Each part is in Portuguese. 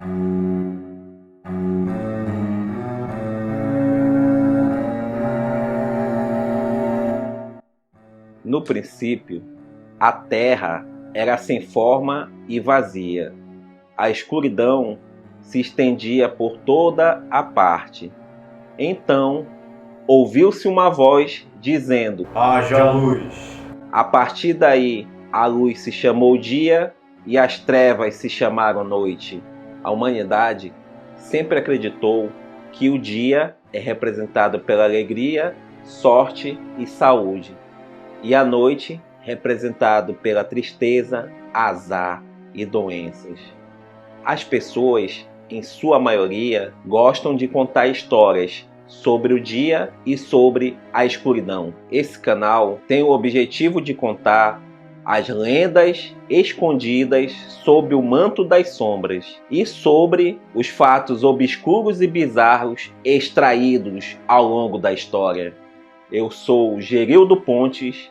No princípio, a terra era sem forma e vazia. A escuridão se estendia por toda a parte. Então, ouviu-se uma voz dizendo: haja luz. A partir daí, a luz se chamou dia e as trevas se chamaram noite. A humanidade sempre acreditou que o dia é representado pela alegria, sorte e saúde, e a noite representado pela tristeza, azar e doenças. As pessoas, em sua maioria, gostam de contar histórias sobre o dia e sobre a escuridão. Esse canal tem o objetivo de contar as lendas escondidas sob o manto das sombras e sobre os fatos obscuros e bizarros extraídos ao longo da história. Eu sou Gerildo Pontes,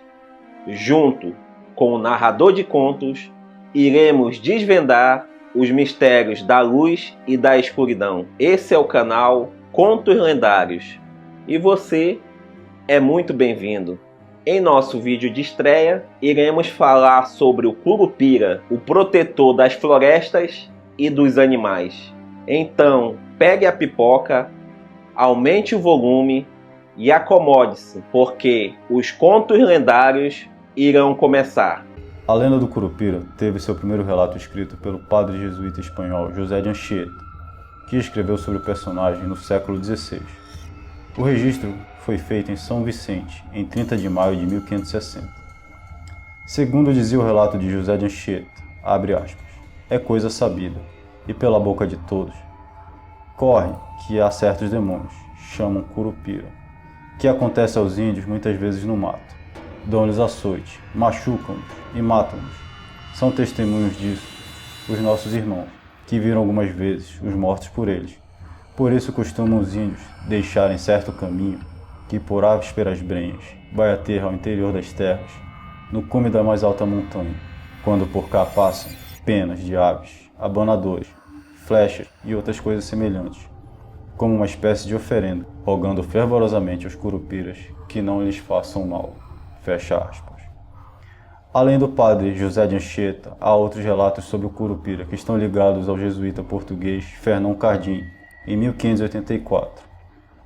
junto com o narrador de contos, iremos desvendar os mistérios da luz e da escuridão. Esse é o canal Contos Lendários e você é muito bem-vindo. Em nosso vídeo de estreia, iremos falar sobre o Curupira, o protetor das florestas e dos animais. Então, pegue a pipoca, aumente o volume e acomode-se, porque os contos lendários irão começar. A lenda do Curupira teve seu primeiro relato escrito pelo padre jesuíta espanhol José de Anchieta, que escreveu sobre o personagem no século XVI. O registro foi feito em São Vicente, em 30 de maio de 1560. Segundo dizia o relato de José de Anchieta, abre aspas, é coisa sabida, e pela boca de todos, corre que há certos demônios, chamam Curupira, que acontece aos índios muitas vezes no mato. Dão-lhes açoite, machucam-nos e matam-nos. São testemunhos disso os nossos irmãos, que viram algumas vezes os mortos por eles. Por isso costumam os índios deixarem certo caminho que por ásperas brenhas vai aterrar ao interior das terras, no cume da mais alta montanha, quando por cá passam penas de aves, abanadores, flechas e outras coisas semelhantes, como uma espécie de oferenda, rogando fervorosamente aos curupiras que não lhes façam mal. Fecha aspas. Além do padre José de Anchieta, há outros relatos sobre o Curupira que estão ligados ao jesuíta português Fernão Cardim, em 1584,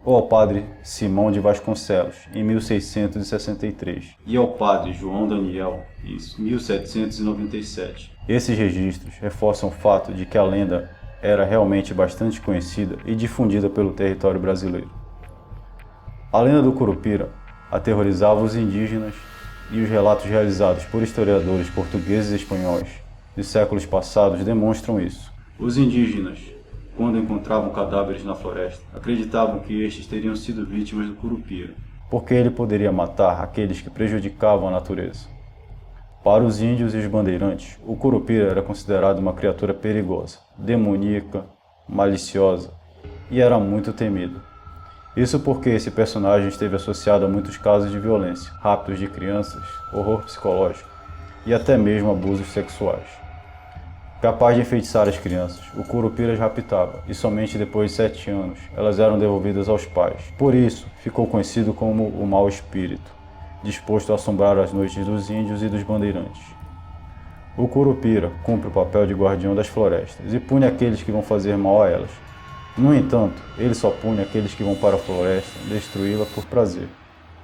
ou ao padre Simão de Vasconcelos, em 1663, e ao padre João Daniel, em 1797. Esses registros reforçam o fato de que a lenda era realmente bastante conhecida e difundida pelo território brasileiro. A lenda do Curupira aterrorizava os indígenas e os relatos realizados por historiadores portugueses e espanhóis de séculos passados demonstram isso. Os indígenas, quando encontravam cadáveres na floresta, acreditavam que estes teriam sido vítimas do Curupira, porque ele poderia matar aqueles que prejudicavam a natureza. Para os índios e os bandeirantes, o Curupira era considerado uma criatura perigosa, demoníaca, maliciosa e era muito temido. Isso porque esse personagem esteve associado a muitos casos de violência, raptos de crianças, horror psicológico e até mesmo abusos sexuais. Capaz de enfeitiçar as crianças, o Curupira as raptava e somente depois de 7 anos elas eram devolvidas aos pais. Por isso, ficou conhecido como o mau espírito, disposto a assombrar as noites dos índios e dos bandeirantes. O Curupira cumpre o papel de guardião das florestas e pune aqueles que vão fazer mal a elas. No entanto, ele só pune aqueles que vão para a floresta destruí-la por prazer.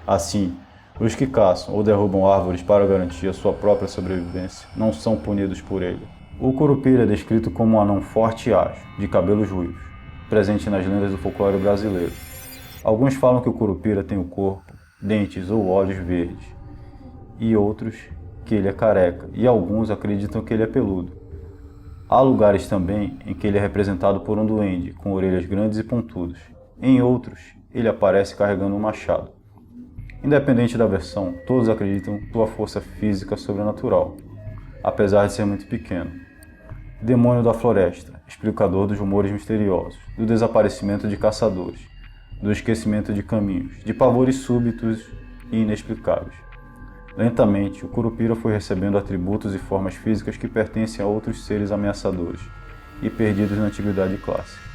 Assim, os que caçam ou derrubam árvores para garantir a sua própria sobrevivência não são punidos por ele. O Curupira é descrito como um anão forte e ágil, de cabelos ruivos, presente nas lendas do folclore brasileiro. Alguns falam que o Curupira tem o corpo, dentes ou olhos verdes, e outros que ele é careca, e alguns acreditam que ele é peludo. Há lugares também em que ele é representado por um duende, com orelhas grandes e pontudas. Em outros, ele aparece carregando um machado. Independente da versão, todos acreditam sua força física sobrenatural, apesar de ser muito pequeno. Demônio da floresta, explicador dos rumores misteriosos, do desaparecimento de caçadores, do esquecimento de caminhos, de pavores súbitos e inexplicáveis. Lentamente, o Curupira foi recebendo atributos e formas físicas que pertencem a outros seres ameaçadores, e perdidos na antiguidade clássica.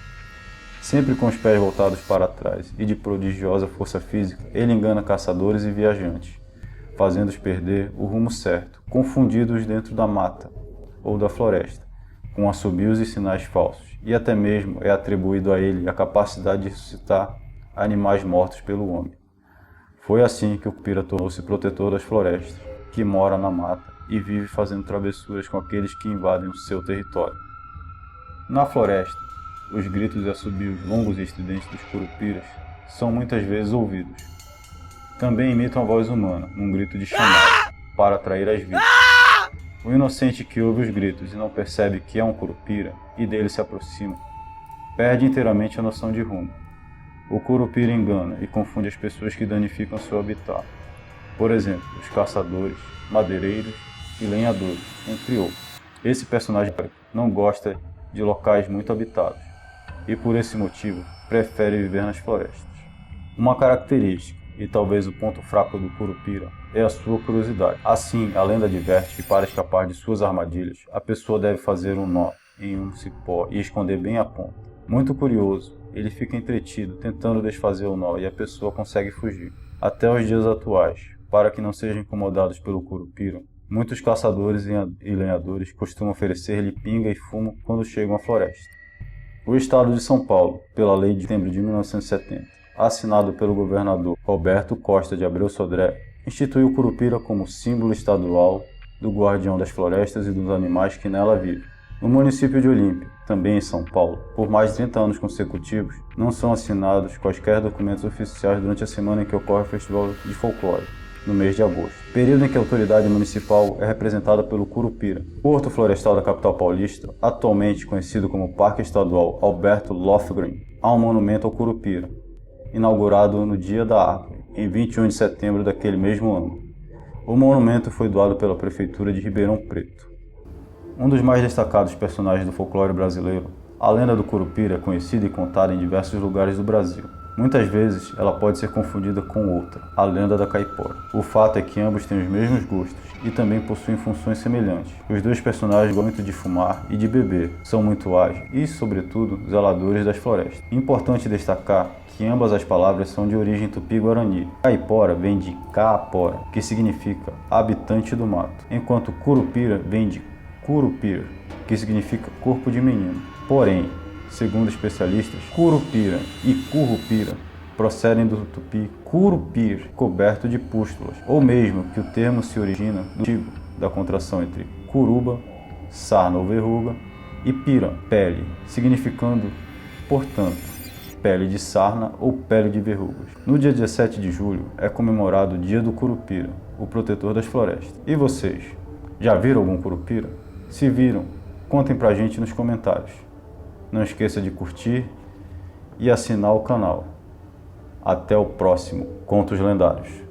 Sempre com os pés voltados para trás e de prodigiosa força física, ele engana caçadores e viajantes, fazendo-os perder o rumo certo, confundidos dentro da mata ou da floresta, com assobios e sinais falsos, e até mesmo é atribuído a ele a capacidade de ressuscitar animais mortos pelo homem. Foi assim que o Curupira tornou-se protetor das florestas, que mora na mata e vive fazendo travessuras com aqueles que invadem o seu território. Na floresta, os gritos e assobios longos e estridentes dos curupiras são muitas vezes ouvidos. Também imitam a voz humana, num grito de chamada, para atrair as vítimas. O inocente que ouve os gritos e não percebe que é um curupira e dele se aproxima, perde inteiramente a noção de rumo. O curupira engana e confunde as pessoas que danificam seu habitat. Por exemplo, os caçadores, madeireiros e lenhadores, entre outros. Esse personagem não gosta de locais muito habitados e, por esse motivo, prefere viver nas florestas. Uma característica, e talvez o ponto fraco do curupira, é a sua curiosidade. Assim, a lenda adverte que para escapar de suas armadilhas, a pessoa deve fazer um nó em um cipó e esconder bem a ponta. Muito curioso, ele fica entretido tentando desfazer o nó e a pessoa consegue fugir. Até os dias atuais, para que não sejam incomodados pelo curupira, muitos caçadores e lenhadores costumam oferecer-lhe pinga e fumo quando chegam à floresta. O Estado de São Paulo, pela Lei de setembro de 1970, assinado pelo governador Roberto Costa de Abreu Sodré, instituiu o curupira como símbolo estadual do guardião das florestas e dos animais que nela vivem. No município de Olímpia, também em São Paulo, por mais de 30 anos consecutivos, não são assinados quaisquer documentos oficiais durante a semana em que ocorre o Festival de Folclore, no mês de agosto, período em que a autoridade municipal é representada pelo curupira. O Porto Florestal da capital paulista, atualmente conhecido como Parque Estadual Alberto Lofgren, há um monumento ao curupira, inaugurado no Dia da Árvore, em 21 de setembro daquele mesmo ano. O monumento foi doado pela Prefeitura de Ribeirão Preto. Um dos mais destacados personagens do folclore brasileiro, a lenda do curupira é conhecida e contada em diversos lugares do Brasil. Muitas vezes ela pode ser confundida com outra, a lenda da caipora. O fato é que ambos têm os mesmos gostos e também possuem funções semelhantes. Os dois personagens gostam muito de fumar e de beber, são muito ágeis e, sobretudo, zeladores das florestas. Importante destacar que ambas as palavras são de origem tupi-guarani. Caipora vem de caapora, que significa habitante do mato, enquanto curupira vem de curupir, que significa corpo de menino. Porém, segundo especialistas, curupira e currupira procedem do tupi curupir, coberto de pústulas, ou mesmo que o termo se origina do antigo, da contração entre curuba, sarna ou verruga, e pira, pele, significando, portanto, pele de sarna ou pele de verrugas. No dia 17 de julho é comemorado o Dia do Curupira, o protetor das florestas. E vocês, já viram algum curupira? Se viram, contem pra gente nos comentários. Não esqueça de curtir e assinar o canal. Até o próximo Contos Lendários.